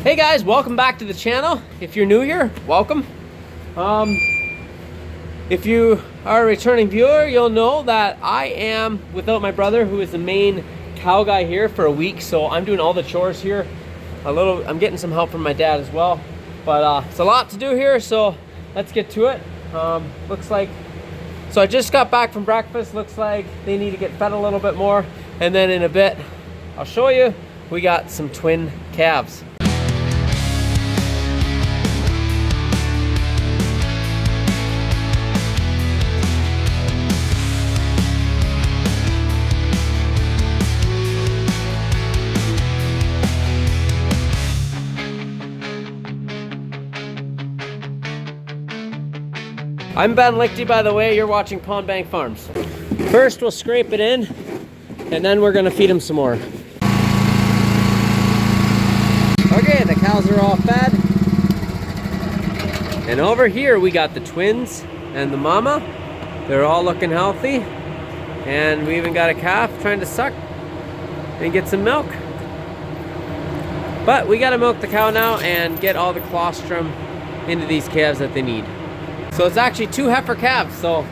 Hey guys, welcome back to the channel. If you're new here, welcome. If you are a returning viewer, you'll know that I am without my brother, who is the main cow guy here, for a week. So I'm doing all the chores here. I'm getting some help from my dad as well. But it's a lot to do here, so let's get to it. So I just got back from breakfast. Looks like they need to get fed a little bit more. And then in a bit, I'll show you, we got some twin calves. I'm Ben Lichty, by the way. You're watching Pond Bank Farms. First, we'll scrape it in, and then we're gonna feed them some more. Okay, the cows are all fed. And over here, we got the twins and the mama. They're all looking healthy. And we even got a calf trying to suck and get some milk. But we gotta milk the cow now and get all the colostrum into these calves that they need. So it's actually 2 heifer calves, so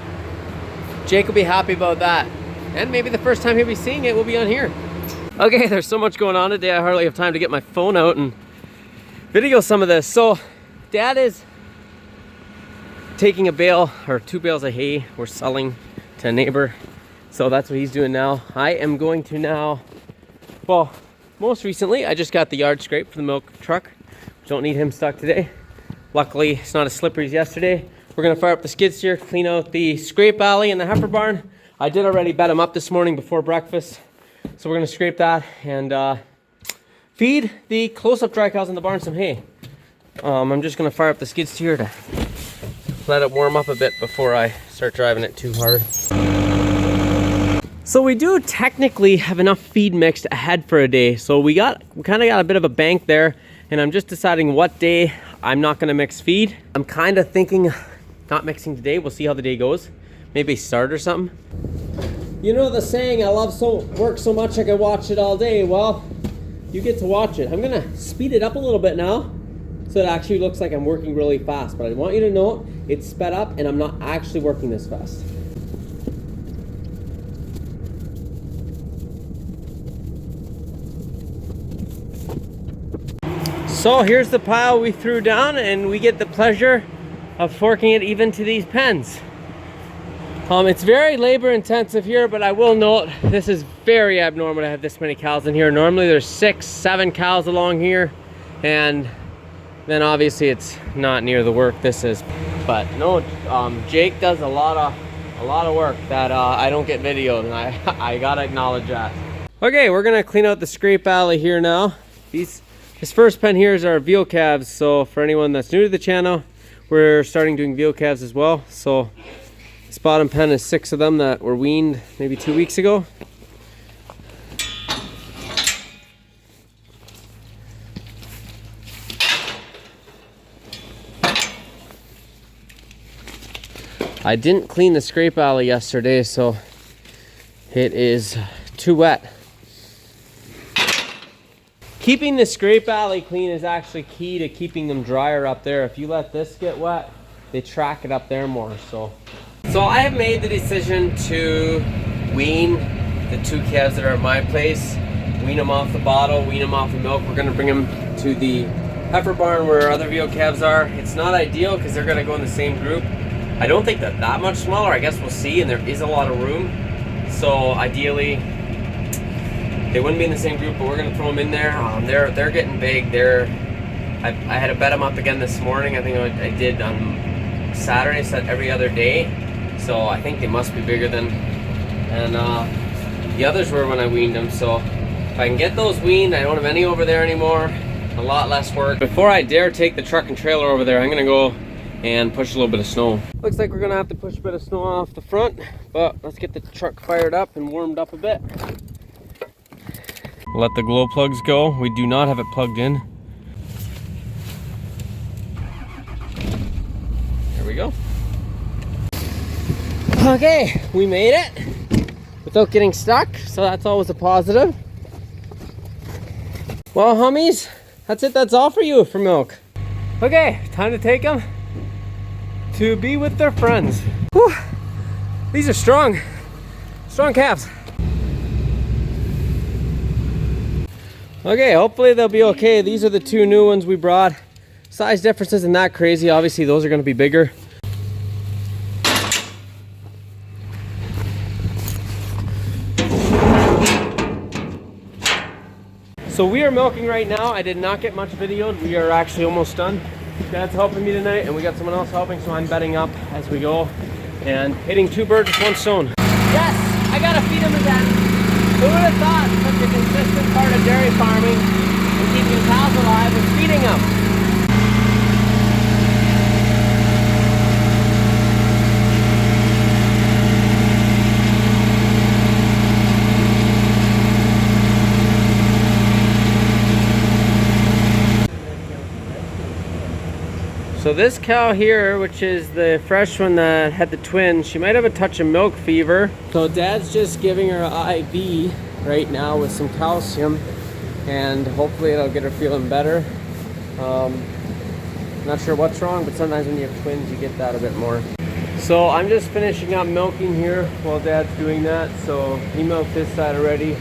Jake will be happy about that. And maybe the first time he'll be seeing it will be on here. Okay, there's so much going on today, I hardly have time to get my phone out and video some of this. So Dad is taking a bale, or 2 bales of hay we're selling to a neighbor. So that's what he's doing now. I am going to now, well, most recently I just got the yard scrape for the milk truck. Don't need him stuck today. Luckily, it's not as slippery as yesterday. We're gonna fire up the skid steer, clean out the scrape alley in the heifer barn. I did already bed them up this morning before breakfast. So we're gonna scrape that and feed the close-up dry cows in the barn some hay. I'm just gonna fire up the skid steer to let it warm up a bit before I start driving it too hard. So we do technically have enough feed mixed ahead for a day. So we kind of got a bit of a bank there, and I'm just deciding what day I'm not gonna mix feed. I'm kind of thinking not mixing today. We'll see how the day goes. Maybe start or something. You know the saying, I love work so much I could watch it all day. Well, you get to watch it. I'm gonna speed it up a little bit now so it actually looks like I'm working really fast. But I want you to know it's sped up and I'm not actually working this fast. So here's the pile we threw down, and we get the pleasure of forking it even to these pens. It's very labor intensive here, but I will note this is very abnormal to have this many cows in here. Normally there's 6, 7 cows along here, and then obviously it's not near the work this is. But no, Jake does a lot of work that I don't get videoed, and I gotta acknowledge that. Okay, we're gonna clean out the scrape alley here now. This first pen here is our veal calves. So for anyone that's new to the channel, we're starting doing veal calves as well. So this bottom pen is 6 of them that were weaned maybe 2 weeks ago. I didn't clean the scrape alley yesterday, so it is too wet. Keeping the scrape alley clean is actually key to keeping them drier up there. If you let this get wet, they track it up there more. So I have made the decision to wean the 2 calves that are at my place, wean them off the bottle, wean them off the milk. We're gonna bring them to the heifer barn where our other veal calves are. It's not ideal because they're gonna go in the same group. I don't think they're that much smaller. I guess we'll see, and there is a lot of room. So ideally, they wouldn't be in the same group, but we're gonna throw them in there. They're getting big. I had to bed them up again this morning. I think I did on Saturday, set every other day. So I think they must be bigger than, and the others were when I weaned them. So if I can get those weaned, I don't have any over there anymore. A lot less work. Before I dare take the truck and trailer over there, I'm gonna go and push a little bit of snow. Looks like we're gonna have to push a bit of snow off the front, but let's get the truck fired up and warmed up a bit. Let the glow plugs go. We do not have it plugged in. There we go. Okay, we made it without getting stuck, so that's always a positive. Well, homies, That's it, that's all for you for milk. Okay, time to take them to be with their friends. Whew. These are strong calves. Okay, hopefully they'll be okay. These are the two new ones we brought. Size difference isn't that crazy. Obviously those are gonna be bigger. So we are milking right now. I did not get much videoed. We are actually almost done. Dad's helping me tonight and we got someone else helping, so I'm bedding up as we go and hitting 2 birds with 1 stone. Yes, I gotta feed them again. Who would have thought such a consistent part of dairy farming and keeping cows alive was feeding them? So this cow here, which is the fresh one that had the twins, she might have a touch of milk fever. So Dad's just giving her an IV right now with some calcium, and hopefully it'll get her feeling better. Not sure what's wrong, but sometimes when you have twins you get that a bit more. So I'm just finishing up milking here while Dad's doing that. So he milked this side already.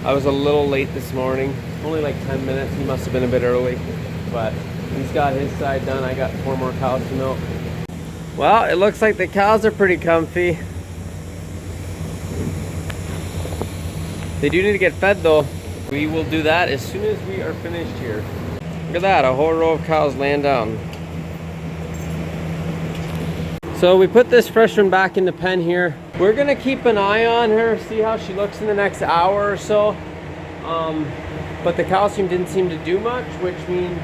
I was a little late this morning, only like 10 minutes. He must have been a bit early, but he's got his side done. I got 4 more cows to milk. Well, it looks like the cows are pretty comfy. They do need to get fed though. We will do that as soon as we are finished here. Look at that, a whole row of cows laying down. So we put this fresh one back in the pen here. We're gonna keep an eye on her, see how she looks in the next hour or so. But the calcium didn't seem to do much, which means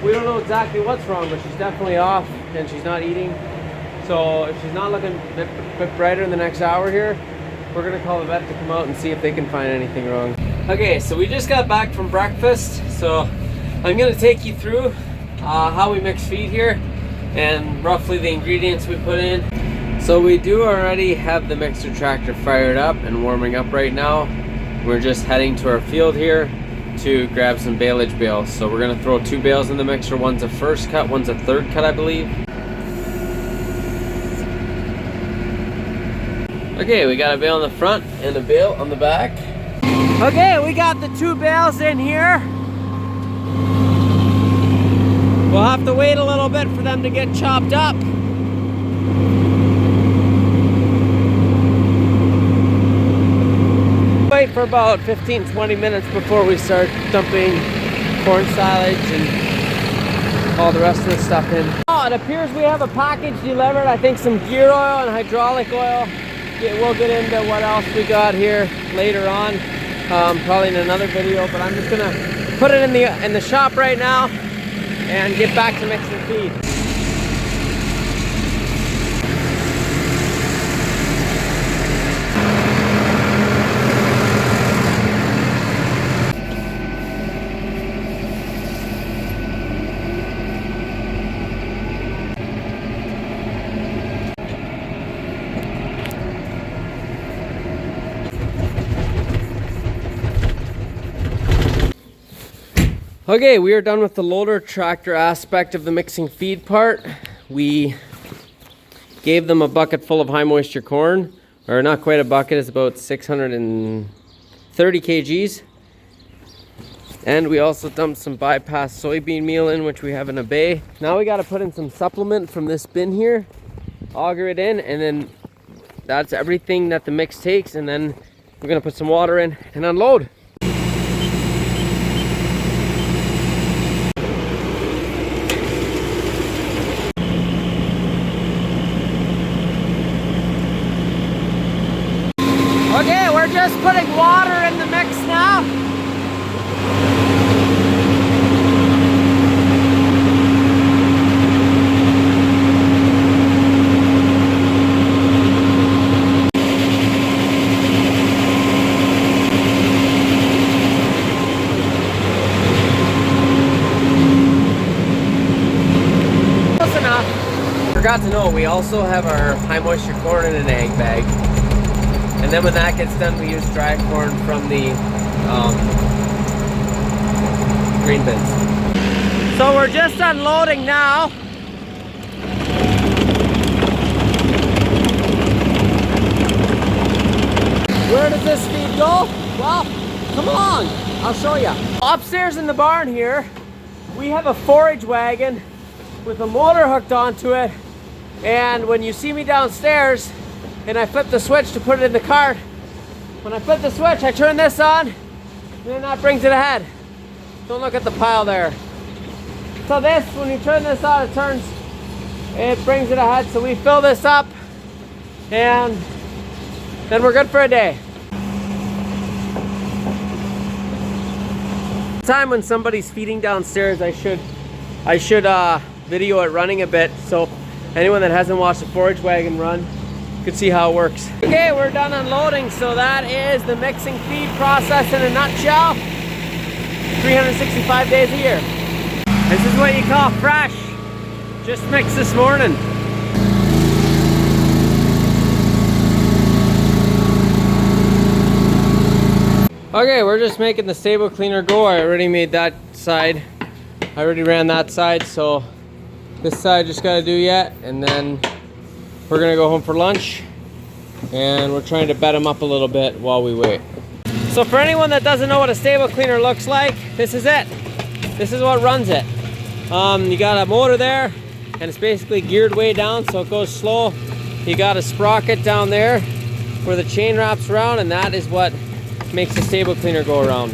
we don't know exactly what's wrong, but she's definitely off and she's not eating. So if she's not looking a bit brighter in the next hour here, we're gonna call the vet to come out and see if they can find anything wrong. Okay, so we just got back from breakfast. So I'm gonna take you through how we mix feed here and roughly the ingredients we put in. So we do already have the mixer tractor fired up and warming up right now. We're just heading to our field here to grab some baleage bales. So we're gonna throw 2 bales in the mixer. One's a first cut, one's a third cut, I believe. Okay, we got a bale on the front and a bale on the back. Okay, we got the 2 bales in here. We'll have to wait a little bit for them to get chopped up. Wait for about 15-20 minutes before we start dumping corn silage and all the rest of the stuff in. Oh, it appears we have a package delivered. I think some gear oil and hydraulic oil. We'll get into what else we got here later on, probably in another video, but I'm just gonna put it in the shop right now and get back to mixing feed. Okay, we are done with the loader tractor aspect of the mixing feed part. We gave them a bucket full of high moisture corn, or not quite a bucket, it's about 630 kgs. And we also dumped some bypass soybean meal in, which we have in a bay. Now we got to put in some supplement from this bin here, auger it in, and then that's everything that the mix takes, and then we're gonna put some water in and unload. Okay, we're just putting water in the mix now. Close enough. Forgot to know, we also have our high moisture corn in an egg bag. And then when that gets done, we use dry corn from the green bins. So we're just unloading now. Where does this feed go? Well, come along, I'll show you. Upstairs in the barn here, we have a forage wagon with a motor hooked onto it. And when you see me downstairs and I flip the switch to put it in the cart, when I flip the switch, I turn this on, and then that brings it ahead. Don't look at the pile there. So this, when you turn this on, it brings it ahead. So we fill this up, and then we're good for a day. Time when somebody's feeding downstairs, I should video it running a bit, so anyone that hasn't watched the forage wagon run could see how it works. Okay, we're done unloading, so that is the mixing feed process in a nutshell. 365 days a year. This is what you call fresh. Just mixed this morning. Okay, we're just making the stable cleaner go. I already made that side. I already ran that side, so this side just gotta do yet, and then we're gonna go home for lunch, and we're trying to bed them up a little bit while we wait. So for anyone that doesn't know what a stable cleaner looks like, this is it. This is what runs it. You got a motor there, and it's basically geared way down, so it goes slow. You got a sprocket down there where the chain wraps around, and that is what makes the stable cleaner go around.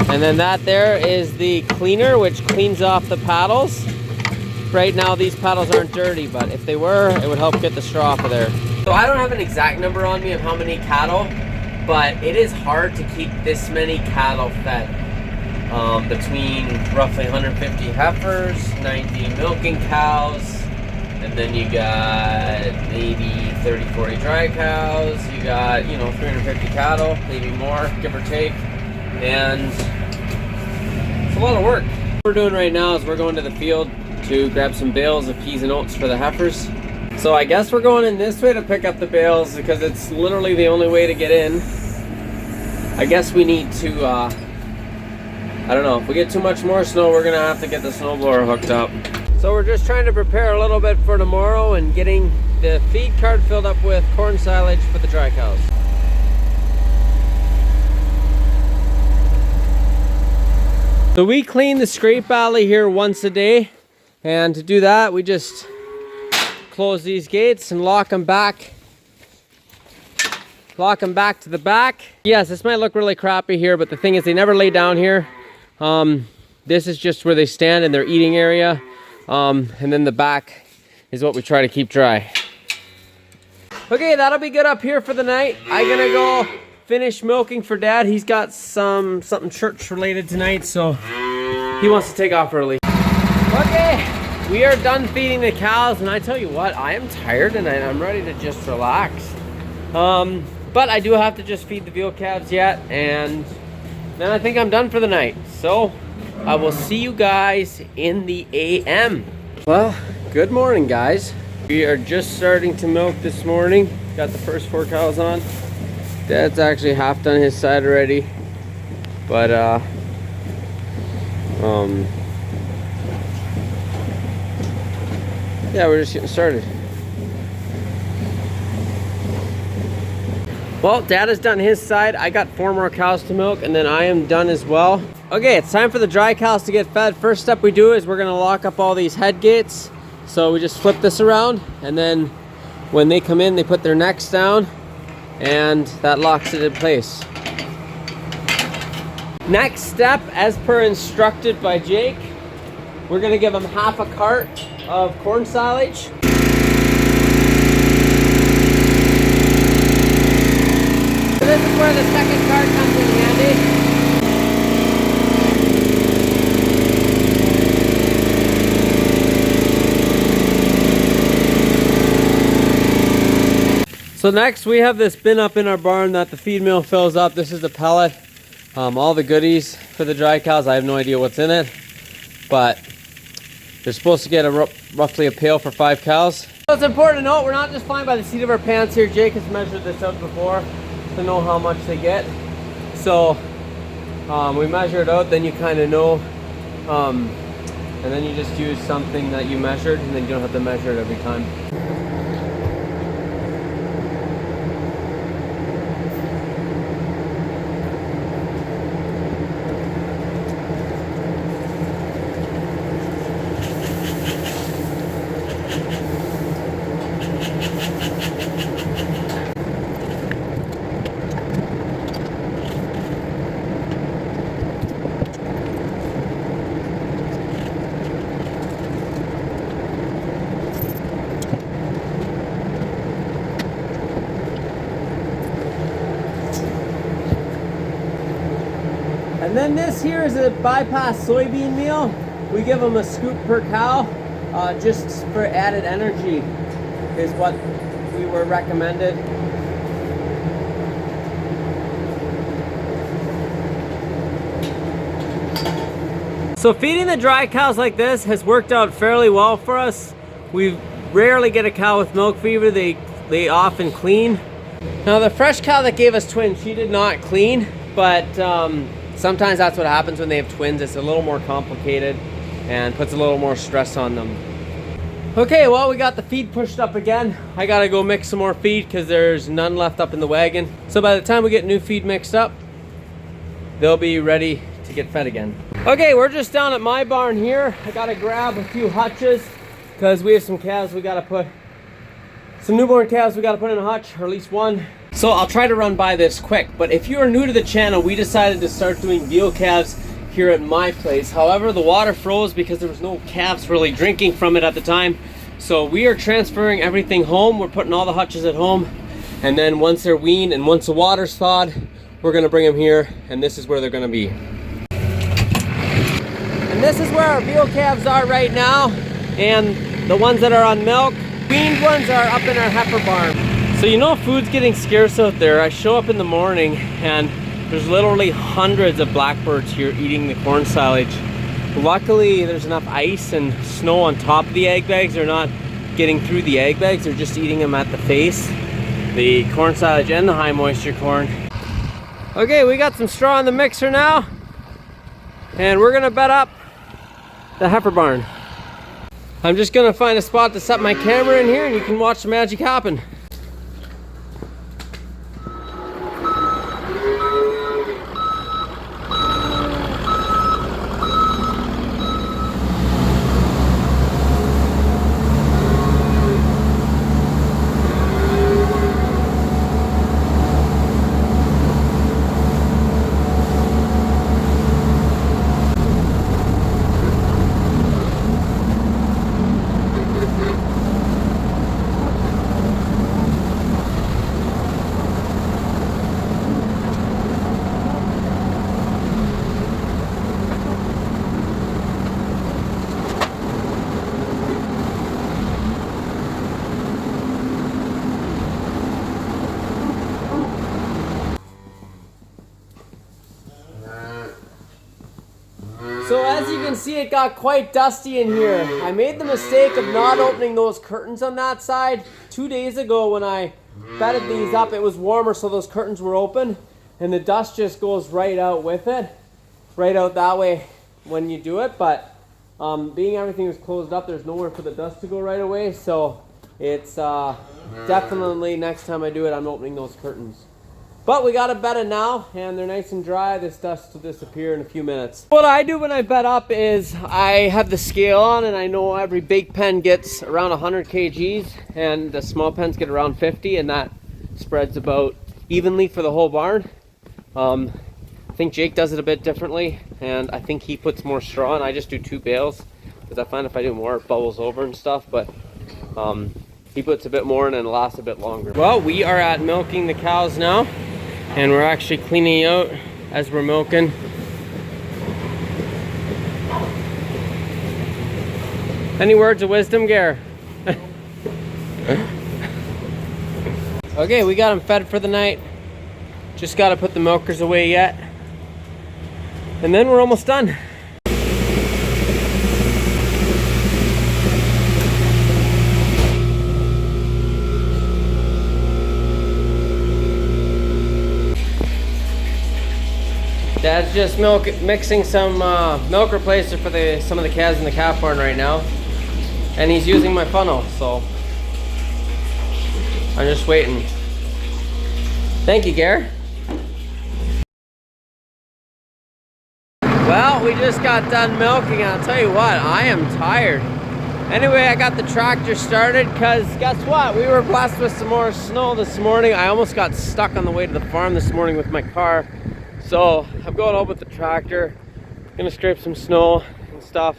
And then that there is the cleaner, which cleans off the paddles. Right now these paddles aren't dirty, but if they were, it would help get the straw off of there. So I don't have an exact number on me of how many cattle, but it is hard to keep this many cattle fed. Between roughly 150 heifers, 90 milking cows, and then you got maybe 30, 40 dry cows. You got, 350 cattle, maybe more, give or take. And it's a lot of work. What we're doing right now is we're going to the field to grab some bales of peas and oats for the heifers. So I guess we're going in this way to pick up the bales because it's literally the only way to get in. I guess we need to, I don't know, if we get too much more snow, we're gonna have to get the snowblower hooked up. So we're just trying to prepare a little bit for tomorrow and getting the feed cart filled up with corn silage for the dry cows. So we clean the scrape alley here once a day, and to do that we just close these gates and lock them back to the back. Yes, this might look really crappy here, but the thing is they never lay down here. This is just where they stand in their eating area, and then the back is what we try to keep dry. Okay, that'll be good up here for the night. I'm gonna go finish milking for Dad. He's got something church related tonight, so he wants to take off early. Okay, we are done feeding the cows, and I tell you what, I am tired and I'm ready to just relax. But I do have to just feed the veal calves yet, and then I think I'm done for the night. So I will see you guys in the AM. Well, good morning, guys. We are just starting to milk this morning. Got the first 4 cows on. Dad's actually half done his side already, but yeah, we're just getting started. Well, Dad has done his side. I got 4 more cows to milk, and then I am done as well. Okay, it's time for the dry cows to get fed. First step we do is we're gonna lock up all these head gates. So we just flip this around, and then when they come in, they put their necks down, and that locks it in place. Next step, as per instructed by Jake, we're gonna give them half a cart of corn silage. So this is where the second cart comes in handy. So next we have this bin up in our barn that the feed mill fills up. This is the pellet, all the goodies for the dry cows. I have no idea what's in it, but They're supposed to get roughly a pail for 5 cows. So it's important to note, we're not just flying by the seat of our pants here. Jake has measured this out before to know how much they get. So we measure it out, then you kind of know. And then you just use something that you measured, and then you don't have to measure it every time. And then this here is a bypass soybean meal. We give them a scoop per cow, just for added energy is what we were recommended. So feeding the dry cows like this has worked out fairly well for us. We rarely get a cow with milk fever. They often clean. Now the fresh cow that gave us twins, she did not clean, but sometimes that's what happens when they have twins. It's a little more complicated and puts a little more stress on them. Okay, well, we got the feed pushed up again. I gotta go mix some more feed because there's none left up in the wagon. So by the time we get new feed mixed up, they'll be ready to get fed again. Okay, we're just down at my barn here. I gotta grab a few hutches because we have some calves we gotta put, some newborn calves we gotta put in a hutch, or at least one. So I'll try to run by this quick, but if you are new to the channel, we decided to start doing veal calves here at my place. However, the water froze because there was no calves really drinking from it at the time. So we are transferring everything home. We're putting all the hutches at home. And then once they're weaned and once the water's thawed, we're gonna bring them here, and this is where they're gonna be. And this is where our veal calves are right now. And the ones that are on milk, weaned ones are up in our heifer barn. So you know food's getting scarce out there. I show up in the morning and there's literally hundreds of blackbirds here eating the corn silage. Luckily there's enough ice and snow on top of the egg bags. They're not getting through the egg bags, they're just eating them at the face. The corn silage and the high moisture corn. Okay, we got some straw in the mixer now. And we're gonna bed up the heifer barn. I'm just gonna find a spot to set my camera in here and you can watch the magic happen. So as you can see, it got quite dusty in here. I made the mistake of not opening those curtains on that side. 2 days ago when I bedded these up, it was warmer, so those curtains were open and the dust just goes right out with it. Right out that way when you do it, but being everything was closed up, there's nowhere for the dust to go right away, so it's definitely next time I do it, I'm opening those curtains. But we got it bedded now, and they're nice and dry. This dust will disappear in a few minutes. What I do when I bed up is I have the scale on, and I know every big pen gets around 100 kgs, and the small pens get around 50, and that spreads about evenly for the whole barn. I think Jake does it a bit differently, and I think he puts more straw in. I just do 2 bales, because I find if I do more, it bubbles over and stuff, but he puts a bit more in and it lasts a bit longer. Well, we are at milking the cows now. And we're actually cleaning out as we're milking. Any words of wisdom, Gare? Okay, we got them fed for the night. Just got to put the milkers away yet. And then we're almost done. Dad's just mixing some milk replacer for some of the calves in the calf barn right now. And he's using my funnel, so I'm just waiting. Thank you, Gare. Well, we just got done milking, and I'll tell you what, I am tired. Anyway, I got the tractor started because guess what? We were blessed with some more snow this morning. I almost got stuck on the way to the farm this morning with my car. So I'm going out with the tractor, gonna scrape some snow and stuff.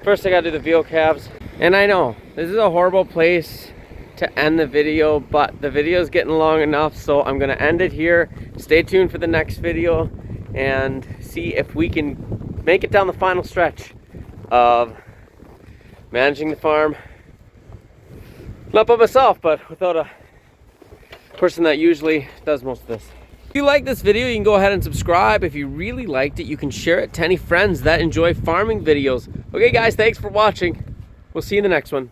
First I gotta do the veal calves. And I know, this is a horrible place to end the video, but the video is getting long enough, so I'm gonna end it here. Stay tuned for the next video and see if we can make it down the final stretch of managing the farm. Not by myself, but without a person that usually does most of this. If you like this video, you can go ahead and subscribe. If you really liked it, you can share it to any friends that enjoy farming videos. Okay guys, thanks for watching. We'll see you in the next one.